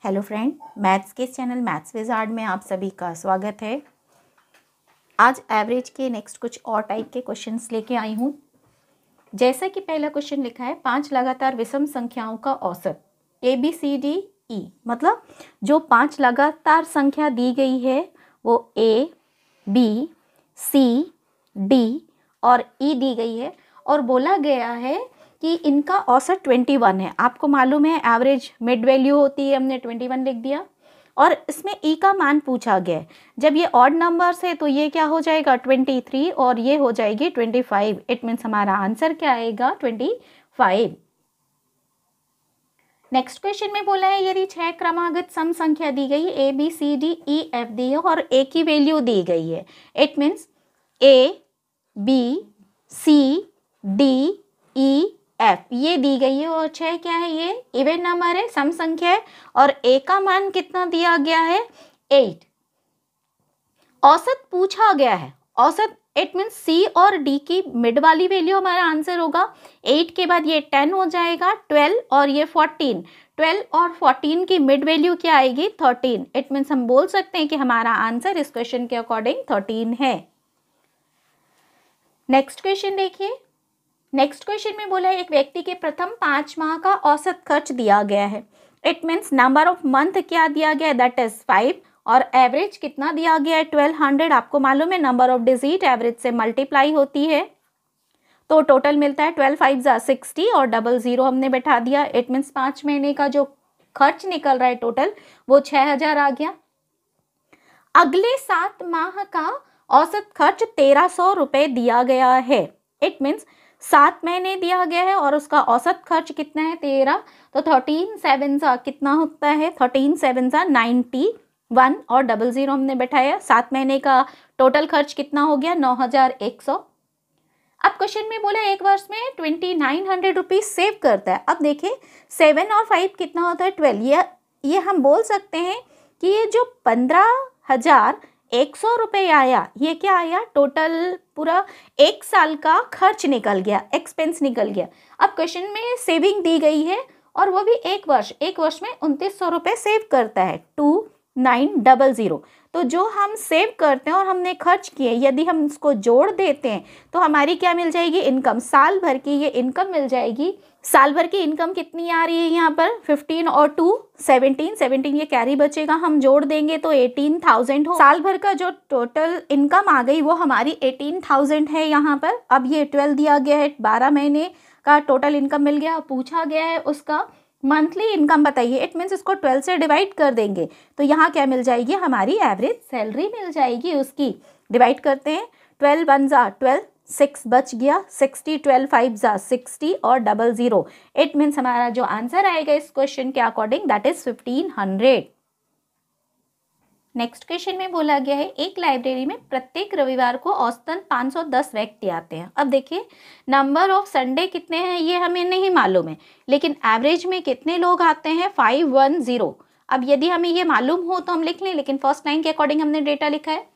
Hello friend, maths के channel maths wizard में आप सभी का स्वागत है। आज एवरेज के नेक्स्ट कुछ और टाइप के क्वेश्चंस लेके आई हूँ। जैसा कि पहला क्वेश्चन लिखा है 5 लगातार विषम संख्याओं का औसत ABCDE, मतलब जो 5 लगातार संख्या दी गई है वो A, B, C, D और E दी गई है और बोला गया है कि इनका औसत 21 है। आपको मालूम है एवरेज मिड वैल्यू होती है, हमने 21 लिख दिया और इसमें E का मान पूछा गया है। जब ये ऑड नंबर्स है तो ये क्या हो जाएगा 23 और ये हो जाएगी 25। इट मीन्स हमारा आंसर क्या आएगा 25। नेक्स्ट क्वेश्चन में बोला है यदि 6 क्रमागत सम संख्या दी गई A B C D E F दी है और A की वैल्यू दी गई है। It means A B C D E F ये दी गई है और 6 क्या है, ये इवन नंबर है, सम संख्या है और A का मान कितना दिया गया है 8। औसत पूछा गया है, औसत इट मीन्स C और D की मिड वाली वैल्यू हमारा आंसर होगा। 8 के बाद ये 10 हो जाएगा 12 और ये 14। 12 और 14 की मिड वैल्यू क्या आएगी 13। इट मीन्स हम बोल सकते हैं कि हमारा आंसर इस क्वेश्चन के अकॉर्डिंग 13 है। नेक्स्ट क्वेश्चन देखिए। नेक्स्ट क्वेश्चन में बोला है एक व्यक्ति के प्रथम 5 माह का औसत खर्च दिया गया है। It means number of month क्या दिया गया है, दैट इज 5 और एवरेज कितना दिया गया है 1200। आपको मालूम है नंबर ऑफ डिजिट एवरेज से मल्टीप्लाई होती है तो टोटल मिलता है 12 5 जा 60 और 00 हमने बैठा दिया। इट मीन्स 5 महीने का जो खर्च निकल रहा है टोटल वो 6000 आ गया। अगले 7 माह का औसत खर्च 1300 रुपये दिया गया है। इट मीन्स 7 महीने दिया गया है और उसका औसत खर्च कितना है 13, तो 13 7 जा कितना होता है 13 7 जा 91 और 00 हमने बैठाया। 7 महीने का टोटल खर्च कितना हो गया 9100। अब क्वेश्चन में बोला एक वर्ष में 2900 रुपीज सेव करता है। अब देखिए 7 और 5 कितना होता है 12। ये हम बोल सकते हैं कि ये जो 15,100 रुपये आया ये क्या आया, टोटल पूरा एक साल का खर्च निकल गया, एक्सपेंस निकल गया। अब क्वेश्चन में सेविंग दी गई है और वो भी एक वर्ष में 2900 रुपये सेव करता है 2900। तो जो हम सेव करते हैं और हमने खर्च किए यदि हम इसको जोड़ देते हैं तो हमारी क्या मिल जाएगी इनकम, साल भर की ये इनकम मिल जाएगी। साल भर की इनकम कितनी आ रही है यहाँ पर 15 और 2 17 ये कैरी बचेगा, हम जोड़ देंगे तो 18,000 हो। साल भर का जो टोटल इनकम आ गई वो हमारी 18,000 है यहाँ पर। अब ये 12 दिया गया है, 12 महीने का टोटल इनकम मिल गया। पूछा गया है उसका मंथली इनकम बताइए। इट मीन्स इसको 12 से डिवाइड कर देंगे तो यहाँ क्या मिल जाएगी हमारी एवरेज सैलरी मिल जाएगी उसकी। डिवाइड करते हैं 12 1 जा 12, 6 बच गया 60, 12 5 जा 60 और 00। इट मीन्स हमारा जो आंसर आएगा इस क्वेश्चन के according that is 1500। Next question में बोला गया है एक लाइब्रेरी में प्रत्येक रविवार को औसतन 510 व्यक्ति आते हैं। अब देखिए नंबर ऑफ संडे कितने हैं ये हमें नहीं मालूम है, लेकिन एवरेज में कितने लोग आते हैं 510। अब यदि हमें ये मालूम हो तो हम लिख लें, लेकिन फर्स्ट लाइन के अकॉर्डिंग हमने डेटा लिखा है।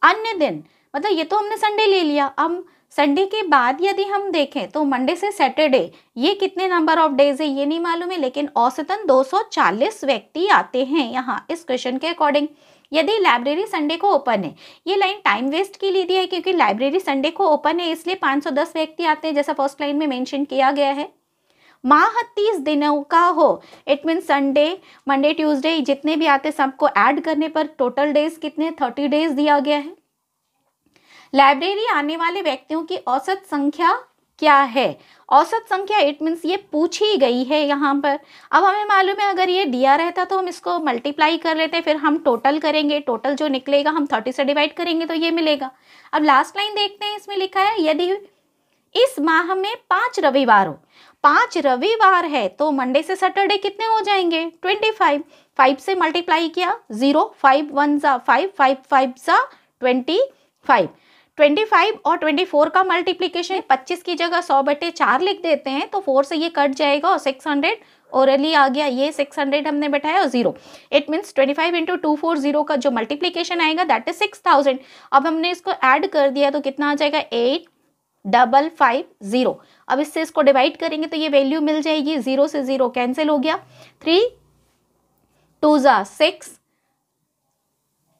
अन्य दिन मतलब ये तो हमने संडे ले लिया। अब संडे के बाद यदि हम देखें तो मंडे से सैटरडे ये कितने नंबर ऑफ डेज है ये नहीं मालूम है, लेकिन औसतन 240 व्यक्ति आते हैं यहाँ इस क्वेश्चन के अकॉर्डिंग। यदि लाइब्रेरी संडे को ओपन है, ये लाइन टाइम वेस्ट के लिए दी है क्योंकि लाइब्रेरी संडे को ओपन है इसलिए 510 व्यक्ति आते हैं जैसा फर्स्ट लाइन में मेंशन किया गया है। माह 30 दिनों का हो, it mean Sunday Monday Tuesday जितने भी आते सबको ऐड करने पर टोटल डेज कितने 30 डेज दिया गया है। लाइब्रेरी आने वाले व्यक्तियों की औसत संख्या क्या है, औसत संख्या इट मीन्स ये पूछी गई है यहाँ पर। अब हमें मालूम है अगर ये दिया रहता तो हम इसको मल्टीप्लाई कर लेते, फिर हम टोटल करेंगे, टोटल जो निकलेगा हम 30 से डिवाइड करेंगे तो ये मिलेगा। अब लास्ट लाइन देखते हैं, इसमें लिखा है यदि इस माह में 5 रविवार हो, 5 रविवार है तो मंडे से सैटरडे कितने हो जाएंगे 25। 5 से मल्टीप्लाई किया 0, 5 1 जा 5, 5 5 जा 25। 25 और 24 का मल्टीप्लीकेशन 25 की जगह 100/4 लिख देते हैं तो 4 से ये कट जाएगा और 600 ओरली आ गया। ये 600 हमने बैठाया और 0। इट मीन्स 25 × 240 का जो मल्टीप्लीकेशन आएगा दैट इज 6000। अब हमने इसको ऐड कर दिया तो कितना आ जाएगा 8550। अब इससे इसको डिवाइड करेंगे तो ये वैल्यू मिल जाएगी, 0 से 0 कैंसिल हो गया, 3 2 ज़ा 6,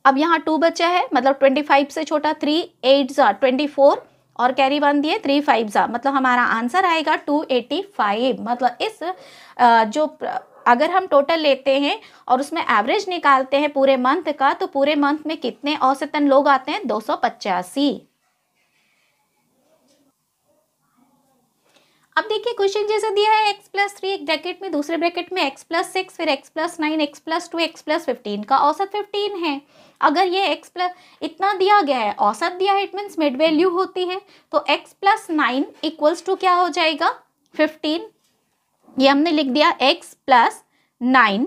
अब यहाँ 2 बचा है मतलब 25 से छोटा 3, 8 ज़ा 24 और कैरी 1 दिए 3 5 ज़ा, मतलब हमारा आंसर आएगा 285। मतलब इस अगर हम टोटल लेते हैं और उसमें एवरेज निकालते हैं पूरे मंथ का, तो पूरे मंथ में कितने औसतन लोग आते हैं? 285। अब देखिए क्वेश्चन जैसे दिया है x+3 एक ब्रैकेट में, दूसरे ब्रैकेट में x+6, फिर x+9, x+2, x+15 का औसत 15 है। अगर ये x+ इतना दिया गया है, औसत दिया है, इट मीन्स मिड वैल्यू होती है, तो x+9 इक्वल्स टू क्या हो जाएगा? 15। ये हमने लिख दिया x+9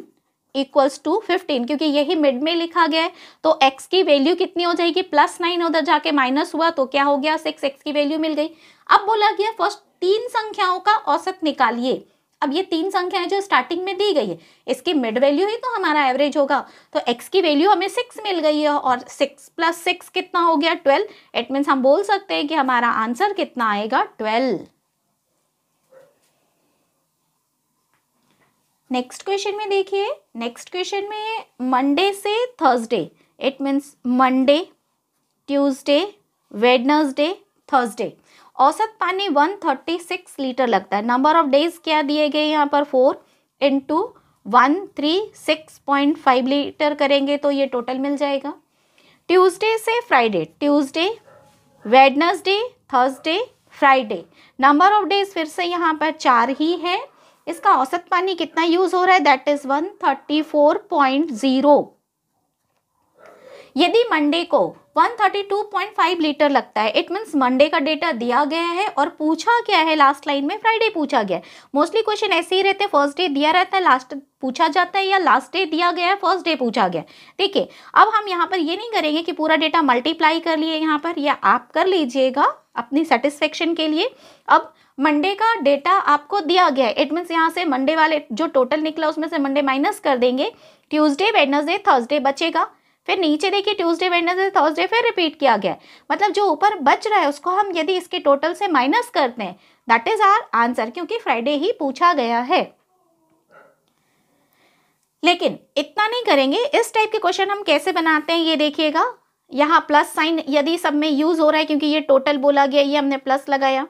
इक्वल्स टू 15, क्योंकि यही मिड में लिखा गया है। तो x की वैल्यू कितनी हो जाएगी? +9 उधर जाके माइनस हुआ तो क्या हो गया? 6, x की वैल्यू मिल गई। अब बोला गया फर्स्ट 3 संख्याओं का औसत निकालिए। अब ये 3 संख्याएं जो स्टार्टिंग में दी गई है, इसकी मिड वैल्यू ही तो हमारा एवरेज होगा। तो x की वैल्यू हमें 6 मिल गई है और 6 + 6 कितना हो गया? 12। इट मीन्स हम बोल सकते हैं कि हमारा आंसर कितना आएगा? 12। नेक्स्ट क्वेश्चन में देखिए, नेक्स्ट क्वेश्चन में मंडे से Thursday, it means Monday, Tuesday, Wednesday, Thursday औसत पानी 136 लीटर लगता है। नंबर ऑफ डेज क्या दिए गए यहाँ पर? 4 × 136.5 लीटर करेंगे तो ये टोटल मिल जाएगा। ट्यूसडे से Friday, Tuesday, Wednesday, Thursday, Friday, number of days फिर से यहाँ पर 4 ही है। इसका औसत पानी कितना यूज हो रहा है? That is 134.0। यदि मंडे को 132.5 लीटर लगता है, इट मीन्स मंडे का डेटा दिया गया है और पूछा क्या है? लास्ट लाइन में फ्राइडे पूछा गया है। मोस्टली क्वेश्चन ऐसे ही रहते हैं, फर्स्ट डे दिया रहता है, लास्ट पूछा जाता है, या लास्ट डे दिया गया है, फर्स्ट डे पूछा गया। देखिए अब हम यहाँ पर ये नहीं करेंगे कि पूरा डेटा मल्टीप्लाई कर लिए यहाँ पर, या आप कर लीजिएगा अपनी सेटिस्फेक्शन के लिए। अब मंडे का डेटा आपको दिया गया है, इट मीन्स यहाँ से मंडे वाले जो टोटल निकला उसमें से मंडे माइनस कर देंगे, ट्यूसडे, वेडनेसडे, थर्सडे बचेगा। फिर नीचे देखिए ट्यूसडे, वेडनेसडे, थर्सडे फिर रिपीट किया गया है। मतलब जो ऊपर बच रहा है उसको हम यदि इसके टोटल से माइनस करते हैं, दैट इज आवर आंसर, क्योंकि फ्राइडे ही पूछा गया है। लेकिन इतना नहीं करेंगे। इस टाइप के क्वेश्चन हम कैसे बनाते हैं ये देखिएगा। यहाँ प्लस साइन यदि सब में यूज हो रहा है, क्योंकि ये टोटल बोला गया, ये हमने प्लस लगाया।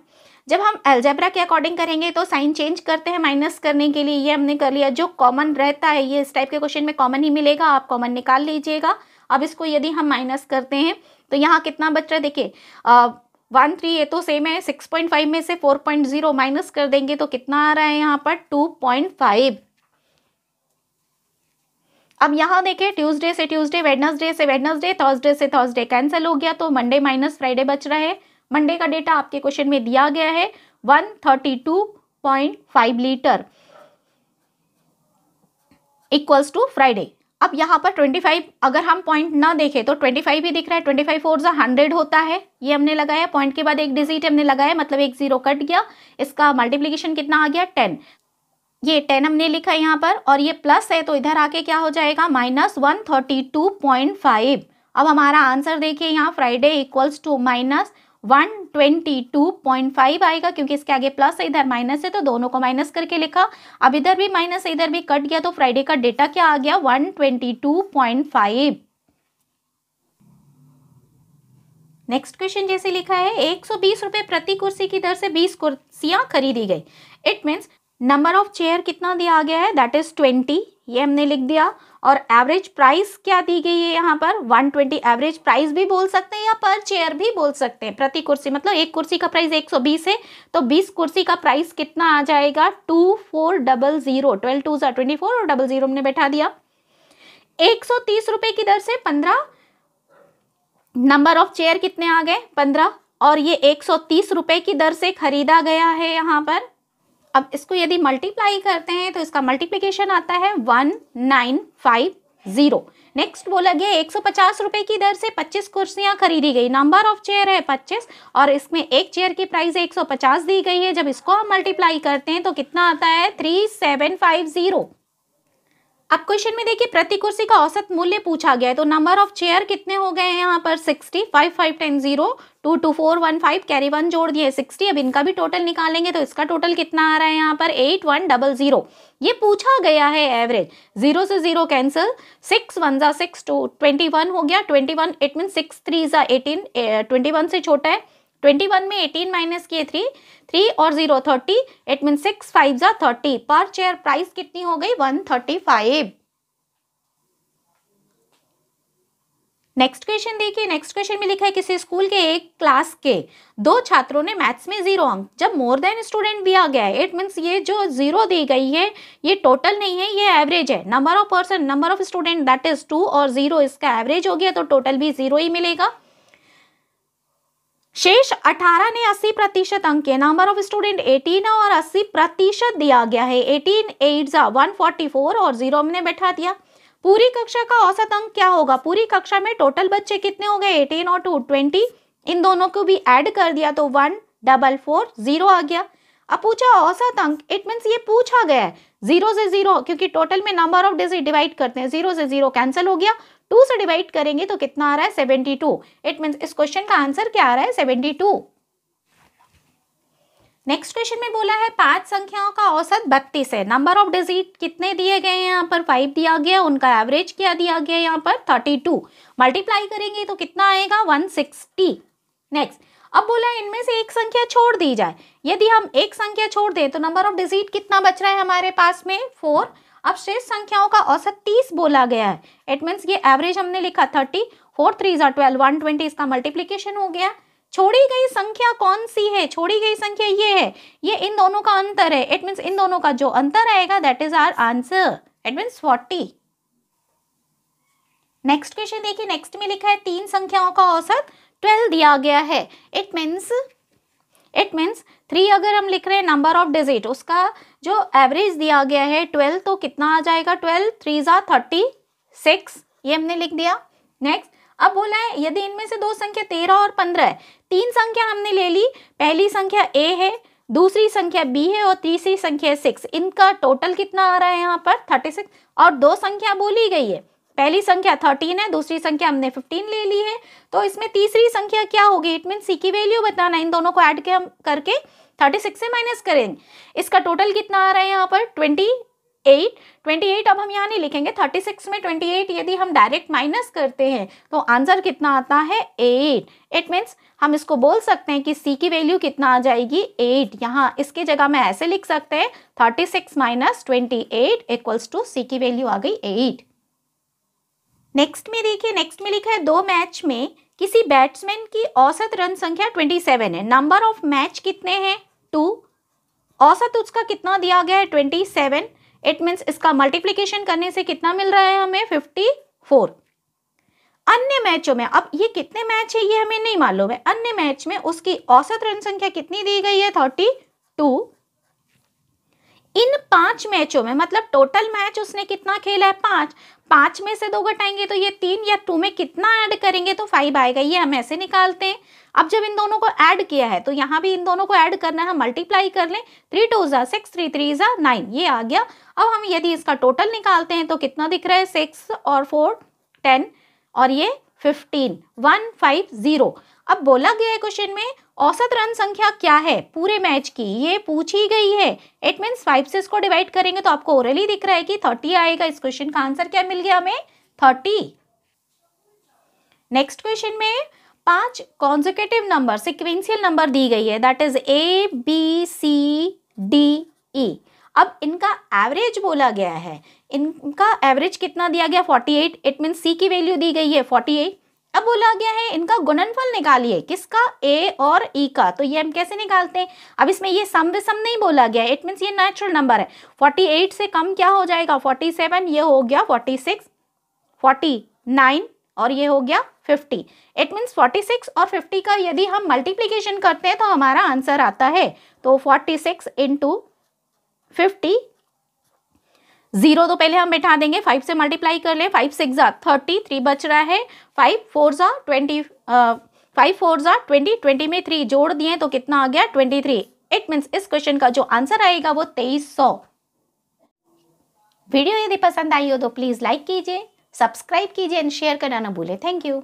जब हम अलजेब्रा के अकॉर्डिंग करेंगे तो साइन चेंज करते हैं माइनस करने के लिए, ये हमने कर लिया। जो कॉमन रहता है ये इस टाइप के क्वेश्चन में कॉमन ही मिलेगा, आप कॉमन निकाल लीजिएगा। अब इसको यदि हम माइनस करते हैं तो यहाँ कितना बच रहा है? देखिए 1 3 ये तो सेम है, 6.5 में से 4.0 माइनस कर देंगे तो कितना आ रहा है यहाँ पर? 2.5। अब यहाँ देखिए ट्यूसडे से ट्यूसडे, वेडनेसडे से वेडनेसडे, थर्सडे से थर्सडे कैंसिल हो गया, तो मंडे माइनस फ्राइडे बच रहा है। मंडे का डेटा आपके क्वेश्चन में दिया गया है 132.5 लीटर इक्वल्स टू फ्राइडे। अब यहाँ पर 25 अगर हम पॉइंट ना देखें तो 25 ही दिख रहा है। 25 4 100 होता है, ये हमने लगाया। पॉइंट के बाद एक डिजिट हमने लगाया, मतलब एक 0 कट गया। इसका मल्टीप्लीकेशन कितना आ गया? 10। ये 10 हमने लिखा है यहाँ पर, और ये प्लस है तो इधर आके क्या हो जाएगा? -132.5। अब हमारा आंसर देखिए यहाँ फ्राइडे इक्वल्स टू -122.5 आएगा, क्योंकि इसके आगे प्लस है, इधर माइनस है, तो दोनों को माइनस करके लिखा। अब इधर भी माइनस है, इधर भी कट गया, तो फ्राइडे का डेटा क्या आ गया? 122.5। नेक्स्ट क्वेश्चन जैसे लिखा है 120 रुपए प्रति कुर्सी की दर से 20 कुर्सियां खरीदी गई। It means number of chair कितना दिया गया है? दैट इज 20, ये हमने लिख दिया। और एवरेज प्राइस क्या दी गई है यहाँ पर? 120। एवरेज प्राइस भी बोल सकते हैं या पर चेयर भी बोल सकते हैं। प्रति कुर्सी मतलब एक कुर्सी का प्राइस 120 है, तो 20 कुर्सी का प्राइस कितना आ जाएगा? 2400। 12 2 24 और 00 हमने बैठा दिया। 130 रुपए की दर से 15 नंबर ऑफ चेयर कितने आ गए? 15, और ये 130 रुपए की दर से खरीदा गया है यहाँ पर। अब इसको यदि मल्टीप्लाई करते हैं तो इसका मल्टीप्लिकेशन आता है 1950। नेक्स्ट बोला गया 150 रुपए की दर से 25 कुर्सियां खरीदी गई। नंबर ऑफ चेयर है 25 और इसमें एक चेयर की प्राइस 150 दी गई है। जब इसको हम मल्टीप्लाई करते हैं तो कितना आता है? 3750। अब क्वेश्चन में देखिए प्रति कुर्सी का औसत मूल्य पूछा गया है, तो नंबर ऑफ चेयर कितने हो गए हैं यहाँ पर 60, 5 5 10 0, 2 2 4 1 5, कैरी 1 जोड़ दिए 60। अब इनका भी टोटल निकालेंगे तो इसका टोटल कितना आ रहा है यहाँ पर 8100। ये पूछा गया है एवरेज, 0 से 0 कैंसिल, 6 1 जा 6, 21 हो गया, 21 इट मीन 6 3 जा 18, 21 से छोटा है, 21 में 18 माइनस किए 3 और 0 30, इट मीन 6 5 जा 30। पर चेयर प्राइस कितनी हो गई 135। नेक्स्ट क्वेश्चन देखिए, नेक्स्ट क्वेश्चन में लिखा है किसी स्कूल के एक क्लास के 2 छात्रों ने मैथ्स में 0 अंक, जब मोर देन स्टूडेंट दिया गया है, इट मीन्स ये जो 0 दी गई है ये टोटल नहीं है, ये एवरेज है। Number of person, number of student that is 2 और 0 इसका एवरेज हो गया तो टोटल भी 0 ही मिलेगा। शेष 18 ने 80% अंक के, नंबर ऑफ स्टूडेंट 18 और 80% दिया गया है, 18 8 जा 144 और 0 हमने बैठा दिया। पूरी कक्षा का औसत अंक क्या होगा, पूरी कक्षा में टोटल बच्चे कितने हो गए 18 और 2 20, इन दोनों को भी ऐड कर दिया तो 144 0 आ गया। अब पूछा औसत अंक, इट मीन्स ये पूछा गया है 0 से 0, क्योंकि टोटल में नंबर ऑफ डिजिट डिवाइड करते हैं, 0 से 0 कैंसिल हो गया, 2 से डिवाइड करेंगे तो कितना आ रहा है 72। इट मीन्स इस क्वेश्चन का आंसर क्या आ रहा है 72। नेक्स्ट क्वेश्चन में बोला है 5 संख्याओं का औसत 32 है, नंबर ऑफ डिजिट कितने दिए गए हैं यहाँ पर 5 दिया गया, उनका एवरेज क्या दिया गया यहाँ पर 32, मल्टीप्लाई करेंगे तो कितना आएगा 160। नेक्स्ट, अब बोला है इनमें से एक संख्या छोड़ दी जाए, यदि हम एक संख्या छोड़ दें तो नंबर ऑफ डिजिट कितना बच रहा है हमारे पास में 4। अब शेष संख्याओं का औसत 30 बोला गया है, इट मीन्स ये एवरेज हमने लिखा 30, 4 3 जा 12 120, इसका मल्टीप्लीकेशन हो गया। छोड़ी गई संख्या कौन सी है, छोड़ी गई संख्या ये है, ये इन दोनों का अंतर है, इट मीन्स इन दोनों का जो अंतर आएगा that is our answer, it means 40। Next question देखिए, नेक्स्ट में लिखा है 3 संख्याओं का औसत 12 दिया गया है, इट मीन्स 3 अगर हम लिख रहे हैं नंबर ऑफ डिजिट, उसका जो एवरेज दिया गया है 12, तो कितना आ जाएगा 12 3 जा 36, ये हमने लिख दिया। नेक्स्ट, अब बोला है यदि इनमें से 2 संख्या 13 और 15 है, 3 संख्या हमने ले ली, पहली संख्या a है, दूसरी संख्या b है और तीसरी संख्या 6, इनका टोटल कितना आ रहा है यहाँ पर 36, और 2 संख्या बोली गई है, पहली संख्या 13 है, दूसरी संख्या हमने 15 ले ली है, तो इसमें तीसरी संख्या क्या होगी, इट मीन c की वैल्यू बताना, इन दोनों को ऐड करके 36 से माइनस करेंगे, इसका टोटल कितना आ रहा है यहाँ पर 28। अब हम यहाँ नहीं लिखेंगे, 36 में 28 यदि हम डायरेक्ट माइनस करते हैं तो आंसर कितना आता है 8। इट मीन्स हम इसको बोल सकते हैं कि c की वैल्यू कितना आ जाएगी 8, यहाँ इसके जगह में ऐसे लिख सकते हैं 36 माइनस 28 इक्वल्स टू c की वैल्यू आ गई 8। नेक्स्ट में देखिए, नेक्स्ट में लिखा है 2 मैच में किसी बैट्समैन की औसत रन संख्या 27 है, नंबर ऑफ मैच कितने हैं 2, औसत उसका कितना दिया गया है 27, इट मीन्स इसका मल्टीप्लीकेशन करने से कितना मिल रहा है हमें 54। अन्य मैचों में, अब ये कितने मैच है ये हमें नहीं मालूम है, अन्य मैच में उसकी औसत रन संख्या कितनी दी गई है 32। इन 5 मैचों में, मतलब टोटल मैच उसने कितना खेला है 5, 5 में से 2 घटाएंगे तो ये 3 या 2 में कितना ऐड करेंगे तो 5 आएगा, ये हम ऐसे निकालते हैं। अब जब इन दोनों को ऐड किया है तो यहाँ भी इन दोनों को ऐड करना है, मल्टीप्लाई कर लें, 3 2 जा 6, 3 3 जा 9, ये आ गया। अब हम यदि इसका टोटल निकालते हैं तो कितना दिख रहा है 6 और 4 10 और ये 15 150। अब बोला गया है क्वेश्चन में औसत रन संख्या क्या है पूरे मैच की, ये पूछी गई है, इट मीन्स 5 से इसको डिवाइड करेंगे तो आपको ओरली दिख रहा है कि 30 आएगा। इस क्वेश्चन का आंसर क्या मिल गया हमें 30। नेक्स्ट क्वेश्चन में 5 कॉन्जिक्यूटिव नंबर, सिक्वेंशियल नंबर दी गई है, that is A B C D E। अब इनका एवरेज बोला गया है, इनका एवरेज कितना दिया गया 48, इट मीन्स C की वैल्यू दी गई है 48। अब बोला गया है इनका गुणनफल निकालिए, किसका A और E का, तो ये हम कैसे निकालते हैं, अब इसमें ये सम विषम नहीं बोला गया, इट मीन्स ये नेचुरल नंबर है, 48 से कम क्या हो जाएगा 47, ये हो गया 46, 49 और ये हो गया 50। इट मीन्स 46 और 50 का यदि हम मल्टीप्लीकेशन करते हैं तो हमारा आंसर आता है, तो 46 इंटू 50, 0 तो पहले हम बैठा देंगे, 5 से मल्टीप्लाई कर ले, 5 6 जा 30, 3 बच रहा है, 5 4 जा 20, 5 4 जा 20, 20 में 3 जोड़ दिए तो कितना आ गया 23। इट मीन्स इस क्वेश्चन का जो आंसर आएगा वो 2300। वीडियो यदि पसंद आई हो तो प्लीज़ लाइक कीजिए, सब्सक्राइब कीजिए एंड शेयर करना ना भूलें। Thank you.